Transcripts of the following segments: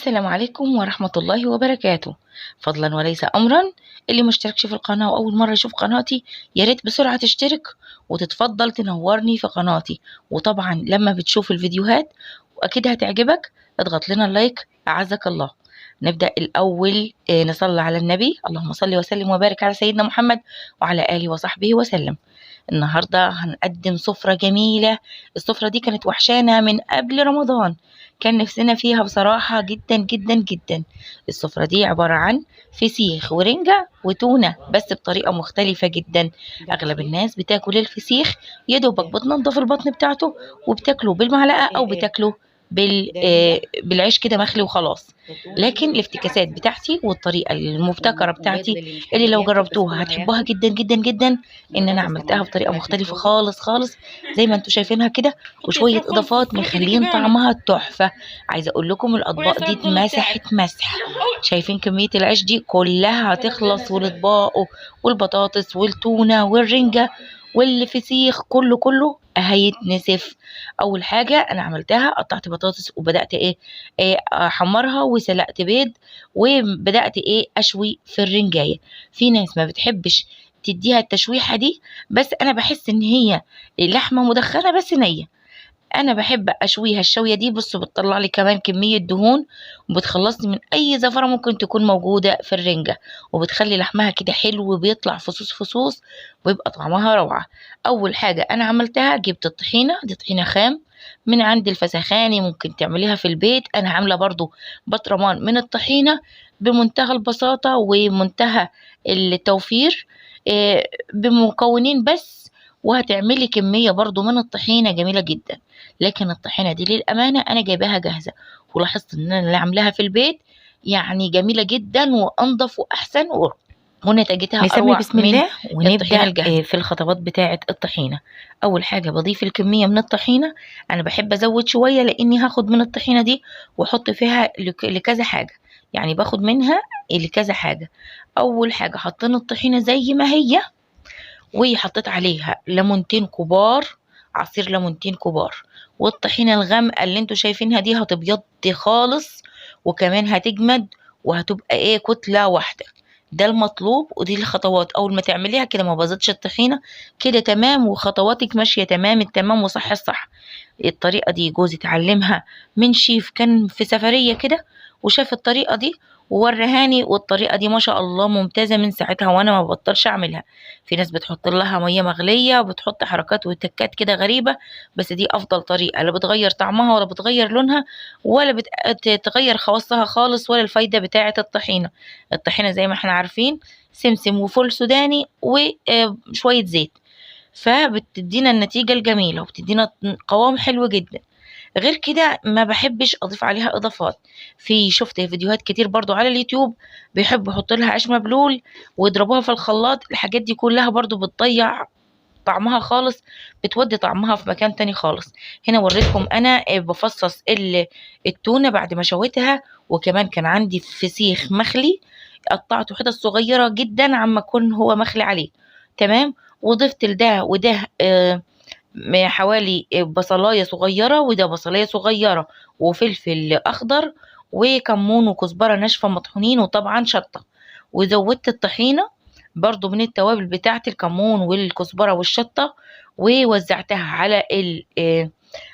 السلام عليكم ورحمة الله وبركاته. فضلا وليس أمرا، اللي مشتركش في القناة وأول مرة يشوف قناتي ياريت بسرعة تشترك وتتفضل تنورني في قناتي. وطبعا لما بتشوف الفيديوهات وأكيد هتعجبك اضغط لنا اللايك أعزك الله. نبدأ الأول نصلي على النبي، اللهم صل وسلم وبارك على سيدنا محمد وعلى آله وصحبه وسلم. النهاردة هنقدم سفرة جميلة. السفرة دي كانت وحشانا من قبل رمضان، كان نفسنا فيها بصراحة جدا جدا جدا. السفرة دي عبارة عن فسيخ ورنجة وتونة بس بطريقة مختلفة جدا. أغلب الناس بتاكل الفسيخ يدوبك بتنضف البطن بتاعته وبتاكله بالمعلقة أو بتاكله بالعيش كده مخلي وخلاص. لكن الافتكاسات بتاعتي والطريقة المبتكرة بتاعتي اللي لو جربتوها هتحبوها جدا جدا جدا، ان انا عملتها بطريقة مختلفة خالص خالص زي ما انتوا شايفينها كده، وشوية اضافات مخلين طعمها تحفة. عايزة اقول لكم الاطباق دي اتمسحت مسح. شايفين كمية العيش دي كلها هتخلص، والاطباق والبطاطس والتونة والرنجة والفسيخ كله هيتنسف. اول حاجه انا عملتها قطعت بطاطس وبدات احمرها وسلقت بيض وبدات اشوي في الرنجايه. في ناس ما بتحبش تديها التشويحه دي، بس انا بحس ان هي لحمه مدخنه بس نيه. انا بحب اشويها الشويه دي، بصوا بتطلع لي كمان كميه دهون وبتخلصني من اي زفره ممكن تكون موجوده في الرنجه، وبتخلي لحمها كده حلو وبيطلع فصوص فصوص ويبقى طعمها روعه. اول حاجه انا عملتها جبت الطحينه، دي طحينه خام من عند الفسخاني، ممكن تعمليها في البيت. انا عامله برضو بطرمان من الطحينه بمنتهى البساطه ومنتهى التوفير، بمكونين بس، وهتعملي كميه برضو من الطحينه جميله جدا. لكن الطحينة دي للأمانة أنا جايباها جاهزة، ولاحظت إن أنا اللي عاملاها في البيت يعني جميلة جدا وأنضف وأحسن ونتيجتها نسمي أروع بسم من الله الطحينة ونبدأ الجاهزة. الجاهزة. في الخطوات بتاعة الطحينة، أول حاجة بضيف الكمية من الطحينة. أنا بحب أزود شوية لأني هاخد من الطحينة دي وأحط فيها لكذا حاجة، يعني باخد منها لكذا حاجة. أول حاجة حطينا الطحينة زي ما هي، وحطيت عليها ليمونتين كبار، عصير ليمونتين كبار، والطحينة الغامقة اللي انتوا شايفينها دي هتبيض خالص وكمان هتجمد وهتبقى كتلة واحدة. ده المطلوب ودي الخطوات. اول ما تعمليها كده ما باظتش الطحينة كده تمام، وخطواتك ماشية تمام التمام وصح الصح. الطريقة دي جوزي اتعلمها من شيف كان في سفرية كده وشاف الطريقة دي وورهاني، والطريقة دي ما شاء الله ممتازة من ساعتها وانا ما بطلش اعملها. في ناس بتحط لها مية مغلية وبتحط حركات وتكات كده غريبة، بس دي افضل طريقة، لا بتغير طعمها ولا بتغير لونها ولا بتغير خواصها خالص ولا الفايدة بتاعة الطحينة. الطحينة زي ما احنا عارفين سمسم وفول سوداني وشوية زيت، فبتدينا النتيجة الجميلة وبتدينا قوام حلو جدا. غير كده ما بحبش اضيف عليها اضافات. شفت فيديوهات كتير برضو على اليوتيوب بيحبوا يحطوا لها عيش مبلول ويضربوها في الخلاط، الحاجات دي كلها برضو بتضيع طعمها خالص، بتودي طعمها في مكان تاني خالص. هنا وريتكم انا بفصص التونة بعد ما شويتها، وكمان كان عندي فسيخ مخلي قطعته حتت صغيرة جدا عما يكون هو مخلي عليه تمام. وضفت لده وده حوالي بصلاية صغيرة وده بصلاية صغيرة وفلفل أخضر وكمون وكزبرة ناشفة مطحونين وطبعا شطة. وزودت الطحينة برضو من التوابل بتاعة الكمون والكزبرة والشطة، ووزعتها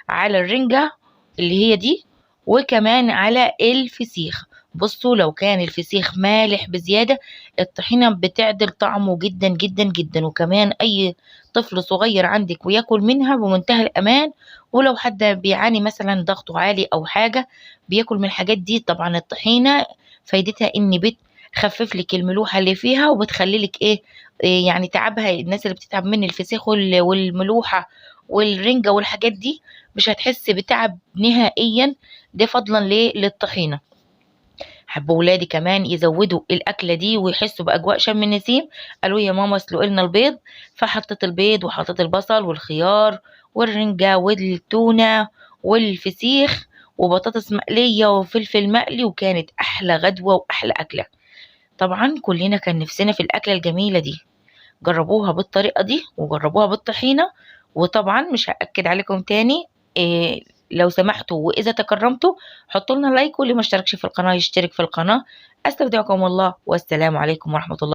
على الرنجة اللي هي دي، وكمان على الفسيخ. بصوا لو كان الفسيخ مالح بزيادة الطحينة بتعدل طعمه جدا جدا جدا، وكمان أي طفل صغير عندك وياكل منها بمنتهى الأمان. ولو حد بيعاني مثلا ضغطه عالي أو حاجة بياكل من الحاجات دي. طبعا الطحينة فايدتها إن بتخفف لك الملوحة اللي فيها وبتخلي لك يعني تعبها. الناس اللي بتتعب من الفسيخ والملوحة والرنجة والحاجات دي مش هتحس بتعب نهائيا، ده فضلا للطحينة. حبوا ولادي كمان يزودوا الأكلة دي ويحسوا بأجواء شم النسيم، قالوا يا ماما اسلقي لنا البيض، فحطيت البيض وحطيت البصل والخيار والرنجة والتونة والفسيخ وبطاطس مقلية وفلفل مقلي، وكانت أحلى غدوة وأحلى أكلة. طبعا كلنا كان نفسنا في الأكلة الجميلة دي. جربوها بالطريقة دي وجربوها بالطحينة. وطبعا مش هأكد عليكم تاني لو سمحتوا وإذا تكرمتوا حطوا لنا لايك، واللي ما اشتركش في القناة يشترك في القناة. أستودعكم الله، والسلام عليكم ورحمة الله.